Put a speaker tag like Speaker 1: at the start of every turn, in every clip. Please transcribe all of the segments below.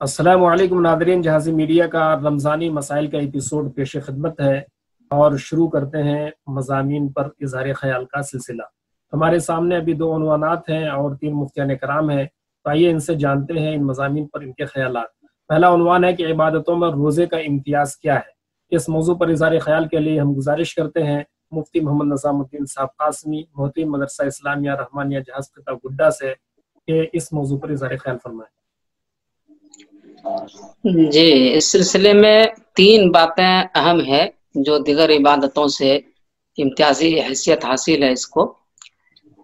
Speaker 1: अस्सलामु अलैकुम Nadreen, जहाज़ी media का रमज़ानी मसाइल का एपिसोड पेश खिदमत है और शुरू करते हैं मज़ामीन पर इज़हार ख़याल का सिलसिला। हमारे सामने अभी दो उन्वानात हैं और तीन मुफ्तियान कराम हैं, तो आइए इनसे जानते हैं इन मज़ामीन पर इनके ख़यालात। पहला उन्वान है कि इबादतों में रोज़े का इम्तियाज़ क्या है। इस मौजू पर इज़हार ख़याल के लिए हम गुजारिश करते हैं मुफ्ती मोहम्मद नज़ामुद्दीन साहब कासमी, मोहतिम मदरसा इस्लामिया रहमानिया जहाज़ खिता गुड्डा से, कि इस मौजू पर इज़हार ख़याल फरमाएं।
Speaker 2: जी, इस सिलसिले में तीन बातें अहम है जो दिगर इबादतों से इम्तियाजी हैसियत हासिल है इसको।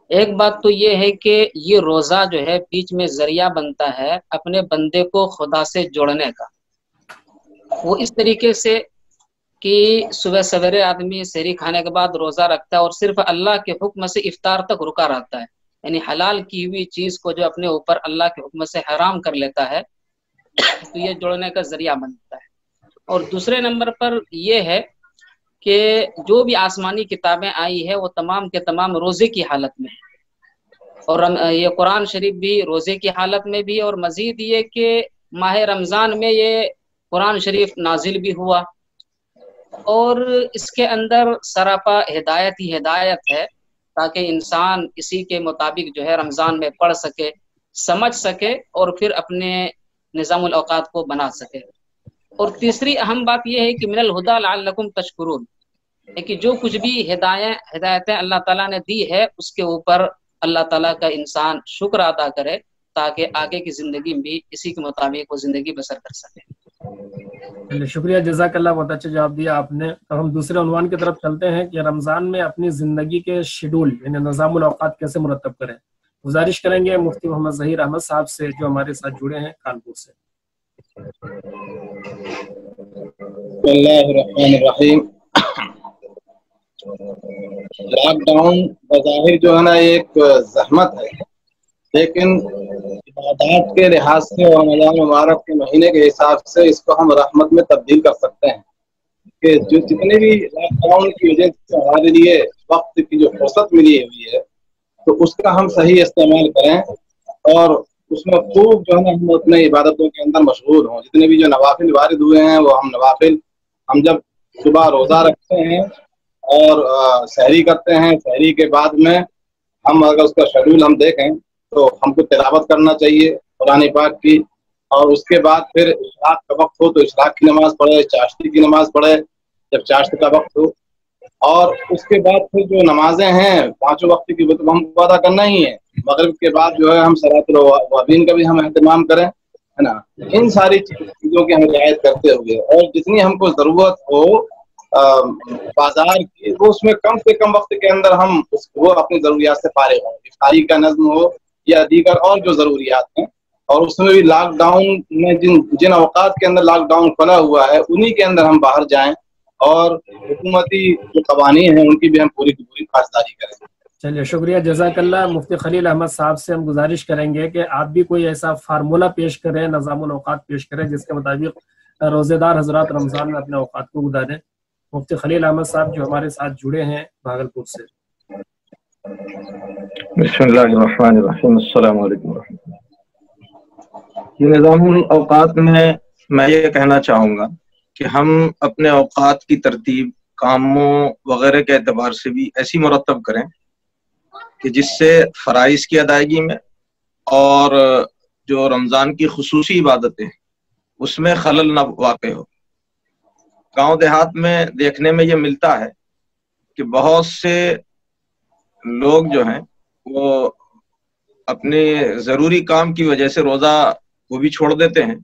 Speaker 2: एक बात तो ये है कि ये रोज़ा जो है बीच में ज़रिया बनता है अपने बंदे को खुदा से जोड़ने का। वो इस तरीके से कि सुबह सवेरे आदमी सहरी खाने के बाद रोज़ा रखता है और सिर्फ अल्लाह के हुक्म से इफ्तार तक रुका रहता है, यानी हलाल की हुई चीज़ को जो अपने ऊपर अल्लाह के हुक्म से हराम कर लेता है, तो ये जोड़ने का जरिया बनता है। और दूसरे नंबर पर यह है कि जो भी आसमानी किताबें आई है वो तमाम के तमाम रोज़े की हालत में है और ये कुरान शरीफ भी रोज़े की हालत में भी, और मज़ीद ये कि माह रमज़ान में ये कुरान शरीफ नाजिल भी हुआ और इसके अंदर सरापा हिदायत ही हिदायत है ताकि इंसान इसी के मुताबिक जो है रमज़ान में पढ़ सके, समझ सके और फिर अपने निज़ामुल औकात को बना सके। और तीसरी अहम बात यह है कि मिनल हुदा लअल्लकुम तशकुरून, कि जो कुछ भी हिदायतें अल्लाह ताला ने दी है उसके ऊपर अल्लाह ताला का इंसान शुक्र अदा करे ताकि आगे की ज़िंदगी में भी इसी के मुताबिक वो ज़िंदगी बसर कर सके।
Speaker 1: चलिए, शुक्रिया, जज़ाकल्लाह, बहुत अच्छा जवाब दिया आपने। अब हम दूसरे उन्वान की तरफ चलते हैं कि रमज़ान में अपनी ज़िंदगी के शेड्यूल यानी निज़ामुल औकात कैसे मुरतब करें। गुजारिश करेंगे मुफ्ती मोहम्मद ज़हीर अहमद साहब से जो हमारे साथ जुड़े हैं कानपुर से।
Speaker 3: लॉकडाउन बज़ाहिर जो है ना एक ज़हमत है, लेकिन इबादत के लिहाज से और रमज़ान मुबारक के महीने के हिसाब से इसको हम रहमत में तब्दील कर सकते हैं कि जो जितने भी लॉकडाउन की वजह से हमारे लिए वक्त की जो फुर्सत मिली हुई है तो उसका हम सही इस्तेमाल करें और उसमें खूब जो है ना हम अपने इबादतों के अंदर मशगूल हों। जितने भी जो नवाफिल वारिद हुए हैं वो हम नवाफिल हम जब सुबह रोज़ा रखते हैं और सहरी करते हैं, सहरी के बाद में हम अगर उसका शेड्यूल हम देखें तो हमको तिलावत करना चाहिए कुरान पाक की, और उसके बाद फिर इशराक का वक्त हो तो इशराक की नमाज पढ़े, चाश्ती की नमाज पढ़े जब चाश्त का वक्त हो, और उसके बाद फिर जो नमाजें हैं पांचों वक्त की वो तो हमको अदा करना ही है। मगरिब के बाद जो है हम सलातुल अवाबीन का भी हम एहतमाम करें, है ना। इन सारी चीज़ों की हम रियायत करते हुए और जितनी हमको ज़रूरत हो बाजार की वो उसमें कम से कम वक्त के अंदर हम वो अपनी ज़रूरियात से फारिग हों, इफ्तारी का नज़्म हो या दीगर और जो ज़रूरियात हैं। और उसमें भी लॉकडाउन में जिन अवकात के अंदर लॉकडाउन खुला हुआ है उन्हीं के अंदर हम बाहर जाएं और हुकूमती जो कवानीन हैं उनकी भी हम पूरी की पूरी पासदारी करें।
Speaker 1: चलिए, शुक्रिया, जज़ाकल्लाह। मुफ्ती खलील अहमद साहब से हम गुजारिश करेंगे कि आप भी कोई ऐसा फार्मूला पेश करें, निज़ामुल औकात पेश करें जिसके मुताबिक रोज़ेदार हजरात रमज़ान में अपने औकात को गुजारें। मुफ्ती खलील अहमद साहब जो हमारे साथ जुड़े हैं भागलपुर से।
Speaker 4: बिस्मिल्लाहिर्रहमानिर्रहीम, अस्सलामु अलैकुम। ये निज़ामुल औकात में मैं ये कहना चाहूँगा कि हम अपने औकात की तरतीब कामों वगैरह के एतबार से भी ऐसी मुरतब करें कि जिससे फ़राइज़ की अदायगी में और जो रमज़ान की खुसूसी इबादतें उसमें खलल न वाक़ हो। गांव देहात में देखने में ये मिलता है कि बहुत से लोग जो हैं वो अपने ज़रूरी काम की वजह से रोज़ा वो भी छोड़ देते हैं,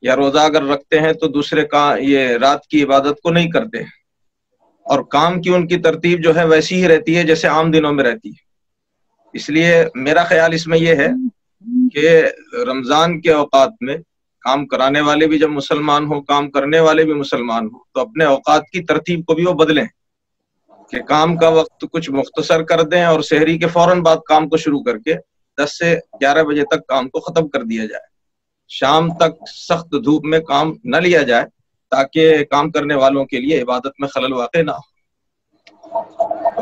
Speaker 4: या रोज़ा अगर रखते हैं तो दूसरे का ये रात की इबादत को नहीं करते हैं, और काम की उनकी तरतीब जो है वैसी ही रहती है जैसे आम दिनों में रहती है। इसलिए मेरा ख्याल इसमें यह है कि रमज़ान के औकात में काम कराने वाले भी जब मुसलमान हो, काम करने वाले भी मुसलमान हो, तो अपने औकात की तरतीब को भी वो बदलें कि काम का वक्त कुछ मुख्तसर कर दें और सहरी के फौरन बाद काम को शुरू करके 10 से 11 बजे तक काम को ख़त्म कर दिया जाए। शाम तक सख्त धूप में काम न लिया जाए ताकि काम करने वालों के लिए इबादत में खलल वाक़ ना हो।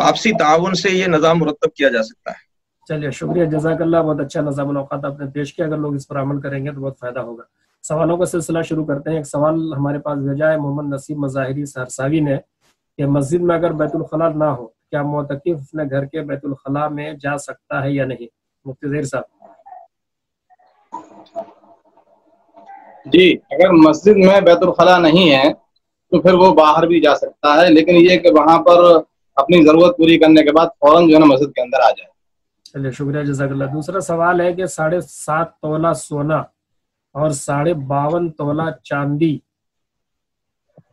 Speaker 4: आपसी ताउन से ये निज़ाम मुरतब किया जा सकता है।
Speaker 1: चलिए, शुक्रिया, जज़ाकल्लाह, बहुत अच्छा निज़ामुल औकात आपने पेश किया। अगर लोग इस पर अमल करेंगे तो बहुत फ़ायदा होगा। सवालों का सिलसिला शुरू करते हैं। एक सवाल हमारे पास भेजा है मोहम्मद नसीब मज़ाहिरी सहरसावी ने कि मस्जिद में अगर बैतुल खला ना हो, क्या मोतकिफ अपने घर के बैतुल खला में जा सकता है या नहीं? मुफ्ती ज़हीर साहब।
Speaker 3: जी, अगर मस्जिद में बैतुल खला नहीं है तो फिर वो बाहर भी जा सकता है, लेकिन ये कि वहां पर अपनी जरूरत पूरी करने के बाद फौरन जो है ना मस्जिद के अंदर आ जाए।
Speaker 1: चलिए, शुक्रिया, जज़ाकल्लाह। दूसरा सवाल है कि 7.5 तोला सोना और 52.5 तोला चांदी,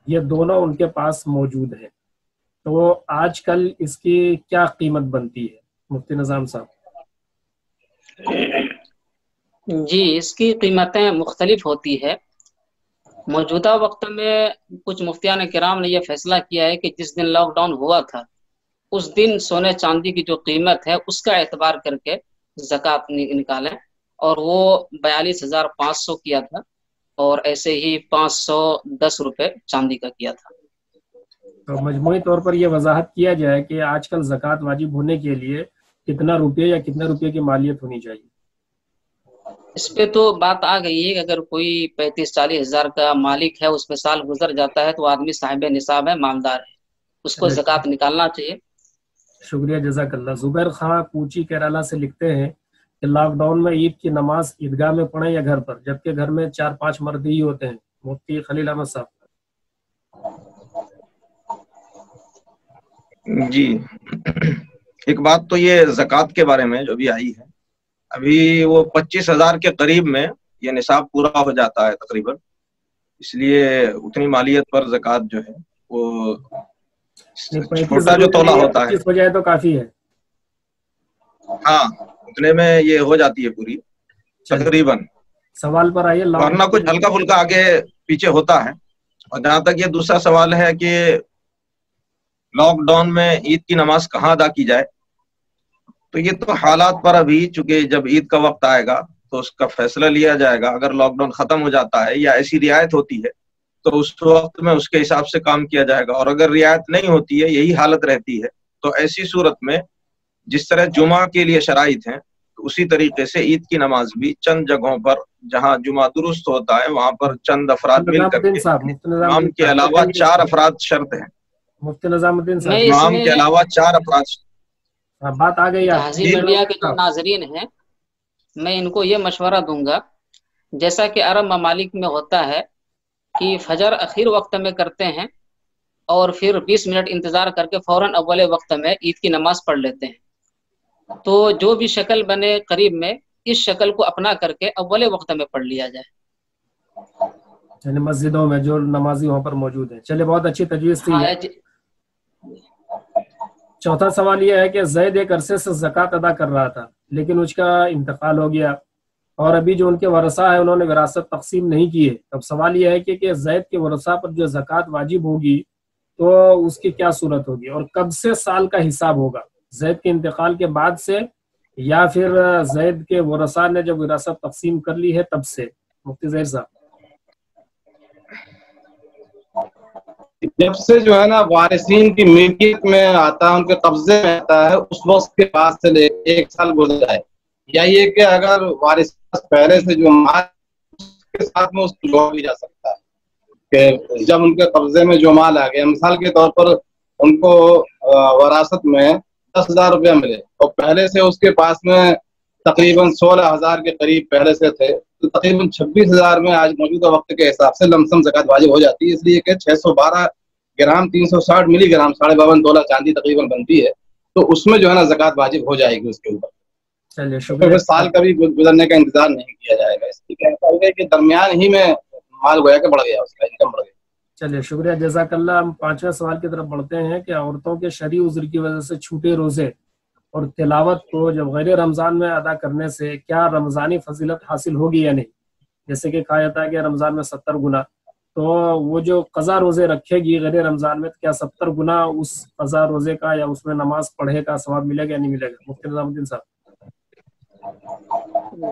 Speaker 1: ये दोनों उनके पास मौजूद है, तो आजकल इसकी क्या कीमत बनती है? मुफ्ती निज़ाम साहब।
Speaker 2: जी, इसकी कीमतें मुख्तलिफ होती है। मौजूदा वक्त में कुछ मुफ्तियान किराम ने यह फैसला किया है कि जिस दिन लॉकडाउन हुआ था उस दिन सोने चांदी की जो कीमत है उसका एतबार करके ज़कात निकालें, और वो 42,500 किया था, और ऐसे ही 510 रुपये चांदी का किया था।
Speaker 1: तो मजमूई तौर पर यह वजाहत किया जाए कि आजकल ज़कात वाजिब होने के लिए कितना रुपये या कितने रुपये की मालियत होनी चाहिए?
Speaker 2: इस पे तो बात आ गई है कि अगर कोई 35-40 हज़ार का मालिक है, उसमें साल गुजर जाता है तो आदमी साहिब निसाब है, मालदार है, उसको ज़कात निकालना चाहिए।
Speaker 1: शुक्रिया, जज़ाकल्लाह। जुबैर खां पूची केरला से लिखते हैं कि लॉकडाउन में ईद की नमाज ईदगाह में पढ़ें या घर पर, जबकि घर में 4-5 मर्द ही होते हैं। मुफ्ती खलील अहमद साहब।
Speaker 4: जी, एक बात तो ये ज़कात के बारे में जो भी आई है, अभी वो 25,000 के करीब में ये निसाब पूरा हो जाता है तकरीबन, इसलिए उतनी मालियत पर ज़कात जो है वो छोटा जो तोला होता है
Speaker 1: हो जाए तो काफी है।
Speaker 4: हाँ, उतने में ये हो जाती है पूरी तकरीबन।
Speaker 1: सवाल पर आइए।
Speaker 4: वरना कुछ हल्का फुल्का आगे पीछे होता है। और जहां तक ये दूसरा सवाल है कि लॉकडाउन में ईद की नमाज कहाँ अदा की जाए, तो ये तो हालात पर अभी, चूंकि जब ईद का वक्त आएगा तो उसका फैसला लिया जाएगा। अगर लॉकडाउन खत्म हो जाता है या ऐसी रियायत होती है तो उस वक्त में उसके हिसाब से काम किया जाएगा, और अगर रियायत नहीं होती है, यही हालत रहती है, तो ऐसी सूरत में जिस तरह जुमा के लिए शराइत हैं, तो उसी तरीके से ईद की नमाज भी चंद जगहों पर जहां जुमा दुरुस्त होता है वहां पर चंद अफराद मिलकर इमाम के अलावा 4 अफराद शर्त है।
Speaker 1: मुफ्ती निज़ामुद्दीन साहब,
Speaker 4: इमाम के अलावा 4 अफराद।
Speaker 1: बात आ गई।
Speaker 2: मीडिया के जो नाजरीन हैं, मैं इनको ये मशवरा दूंगा, जैसा कि अरब ममालिक में होता है कि फजर आखिर वक्त में करते हैं और फिर 20 मिनट इंतजार करके फौरन अव्वल वक्त में ईद की नमाज पढ़ लेते हैं, तो जो भी शक्ल बने करीब में, इस शक्ल को अपना करके अव्वल वक्त में पढ़ लिया जाए,
Speaker 1: यानी मस्जिदों में जो नमाजी वहाँ पर मौजूद है। चलिए, बहुत अच्छी तजवीज़ थी। चौथा सवाल यह है कि ज़ैद एक अरसे से ज़कात अदा कर रहा था, लेकिन उसका इंतकाल हो गया और अभी जो उनके वरसा है उन्होंने विरासत तकसीम नहीं की है। अब सवाल यह है कि ज़ैद के वरसा पर जो ज़कात वाजिब होगी तो उसकी क्या सूरत होगी, और कब से साल का हिसाब होगा? ज़ैद के इंतकाल के बाद से, या फिर ज़ैद के वरसा ने जब विरासत तकसीम कर ली है तब से? मुफ्ती ज़हीर साहब।
Speaker 3: जब से जो है ना वारिसीन की मिल्कियत में आता है, उनके कब्जे में आता है, उस वक्त के बाद से लेकर 1 साल गुजर जाए, या ये कि अगर वारिस पहले से जो माल उसके साथ में उसको जोड़ा भी जा सकता है कि जब उनके कब्जे में जो माल आ गया, मिसाल के तौर पर उनको वरासत में 10,000 रुपया मिले और पहले से उसके पास में तकरीबन 16,000 के करीब पहले से थे, तो तकरीबन 26,000 में आज मौजूदा वक्त के हिसाब से लमसम ज़कात वाजिब हो जाती है। इसलिए कि 612 ग्राम 360 मिलीग्राम 52.5 तोला चांदी तकरीबन बनती है, तो उसमें जो है ना ज़कात वाजिब हो जाएगी उसके ऊपर।
Speaker 1: चलिए,
Speaker 3: तो साल कभी गुजरने का इंतजार नहीं किया जाएगा। इसकी क्या है कि दरमियान ही में माल गोया के बढ़ गया, उसका इनकम बढ़ गया।
Speaker 1: चलिए, शुक्रिया, जज़ाकल्लाह। हम 5वें सवाल की तरफ बढ़ते हैं कि औरतों के शरई उज़्र की वजह से छूटे रोजे और तिलावत को जब गैर रमज़ान में अदा करने से क्या रमज़ानी फजीलत हासिल होगी या नहीं? जैसे कि कहा जाता है कि रमज़ान में 70 गुना, तो वो जो क़ज़ा रोजे रखेगी गैर रमज़ान में, तो क्या 70 गुना उस क़ज़ा रोजे का या उसमें नमाज पढ़े का सवाब मिलेगा या नहीं मिलेगा? मुफ्ती निज़ामुद्दीन साहब।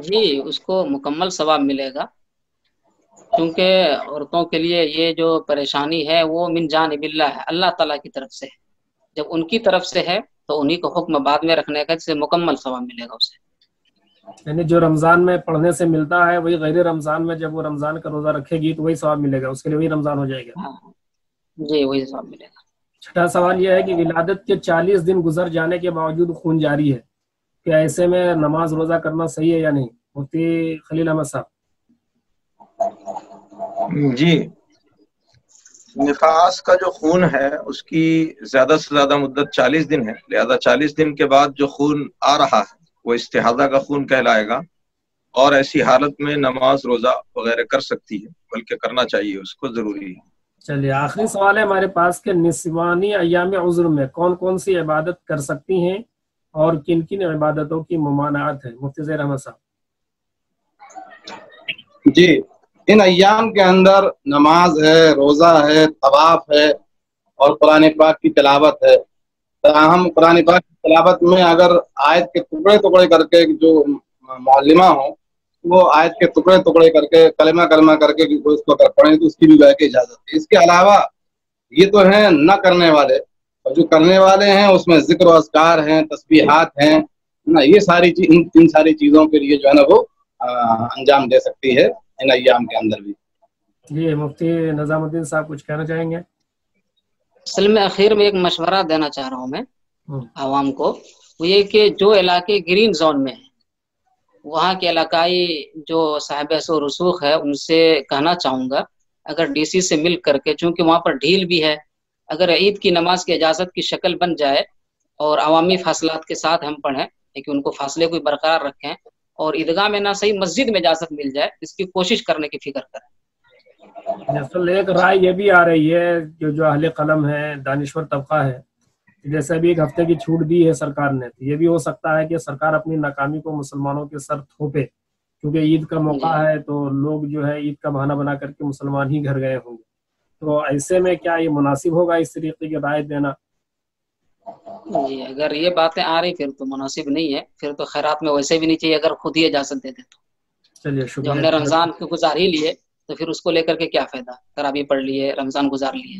Speaker 2: जी, उसको मुकम्मल सवाब मिलेगा, क्योंकि औरतों के लिए ये जो परेशानी है वो मिन जानिबिल्लाह है, अल्लाह ताला की तरफ से है। जब उनकी तरफ से है तो उन्हीं को हुक्म बाद में रखने का, जिससे मुकम्मल सवाब मिलेगा उसे।
Speaker 1: یعنی جو رمضان میں پڑھنے سے ملتا ہے وہی غیر رمضان میں جب وہ رمضان کا روزہ رکھے گی تو وہی ثواب ملے گا، اس کے لیے وہی رمضان ہو جائے گا۔
Speaker 2: جی وہی ثواب ملے گا۔
Speaker 1: چھٹا سوال یہ ہے کہ ولادت کے 40 دن گزر جانے کے باوجود خون جاری ہے، کیا ایسے میں نماز روزہ کرنا صحیح ہے یا نہیں؟ مفتی خلیل احمد صاحب۔
Speaker 4: جی، نفاس کا جو خون ہے اس کی زیادہ سے زیادہ مدت 40 دن ہے، لہذا 40 دن کے بعد جو خون آ رہا ہے وہ استحاضہ کا خون کہلائے گا، اور ایسی حالت میں نماز روزہ وغیرہ کر سکتی ہے، بلکہ کرنا چاہیے، اس کو ضروری ہے۔
Speaker 1: چلیے آخری سوال ہے ہمارے پاس کہ نسوانی ایام عذر میں کون کون سی عبادت کر سکتی ہیں اور کن کن عبادتوں کی ممانعت ہے؟ مفتی زہیر احمد صاحب۔
Speaker 3: جی، ان ایام کے اندر نماز ہے، روزہ ہے، طواف ہے اور قرآن پاک کی تلاوت ہے۔ ہم قرآن پاک کی تلاوت میں اگر آیت کے ٹکڑے ٹکڑے کر کے جو معلمہ ہوں وہ آیت کے ٹکڑے ٹکڑے کر کے کلمہ کلمہ کر کے اس کو پڑھیں تو اس کی بھی گویا کہ اجازت ہے۔ اس کے علاوہ یہ تو ہیں نہ کرنے والے، اور جو کرنے والے ہیں اس میں ذکر و اذکار ہیں، تسبیحات ہیں نا، یہ ساری چیز ان ساری چیزوں کے لیے جو ہے نا وہ انجام دے سکتی ہے ان ایام کے اندر بھی۔
Speaker 1: جی مفتی نظام الدین صاحب کچھ کہنا چاہیں گے؟
Speaker 2: اصل میں اخیر میں ایک مشورہ دینا چاہ رہا ہوں میں عوام کو، وہ یہ کہ جو علاقے گرین زون میں ہیں وہاں کے علاقائی جو صاحب و رسوخ ہے ان سے کہنا چاہوں گا اگر ڈی سی سے مل کر کے، چونکہ وہاں پر ڈھیل بھی ہے، اگر عید کی نماز کی اجازت کی شکل بن جائے اور عوامی فاصلات کے ساتھ ہم پڑھیں، لیکن ان کو فاصلے کو برقرار رکھیں اور عیدگاہ میں نہ صحیح مسجد میں اجازت مل جائے، اس کی کوشش کرنے کی فکر کریں۔
Speaker 1: اصل ایک رائے یہ بھی آ رہی ہے جو اہل قلم ہے، دانشور طبقہ ہے، جیسے ابھی ایک ہفتے کی چھوٹ دی ہے سرکار نے، تو یہ بھی ہو سکتا ہے کہ سرکار اپنی ناکامی کو مسلمانوں کے سر تھوپے، کیونکہ عید کا موقع ہے تو لوگ جو ہے عید کا بہانہ بنا کر کے مسلمان ہی گھر گئے ہوں گے، تو ایسے میں کیا یہ مناسب ہوگا اس طریقے کی رائے دینا؟
Speaker 2: جی اگر یہ باتیں آ رہی پھر تو مناسب نہیں ہے، پھر تو خیرات میں ویسے بھی نہیں چاہیے اگر خود ہی اجازت دے دے تو۔
Speaker 1: چلیے
Speaker 2: جو ہم نے
Speaker 1: شکریہ۔
Speaker 2: رمضان کو گزار ہی لیے تو پھر اس کو لے کر کے کیا فائدہ، تراویح پڑھ لیے، رمضان گزار لیے۔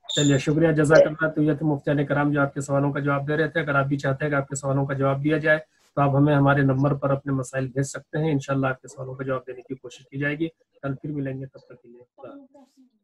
Speaker 1: چلیے شکریہ، جزاک اللہ۔ تو یہ تھے مفتیان کرام جو آپ کے سوالوں کا جواب دے رہے تھے۔ اگر آپ بھی چاہتے ہیں کہ آپ کے سوالوں کا جواب دیا جائے تو آپ ہمیں ہمارے نمبر پر اپنے مسائل بھیج سکتے ہیں، انشاءاللہ آپ کے سوالوں کا جواب دینے کی کوشش کی جائے گی۔ کل پھر ملیں گے، تب تک کے لیے خدا حافظ۔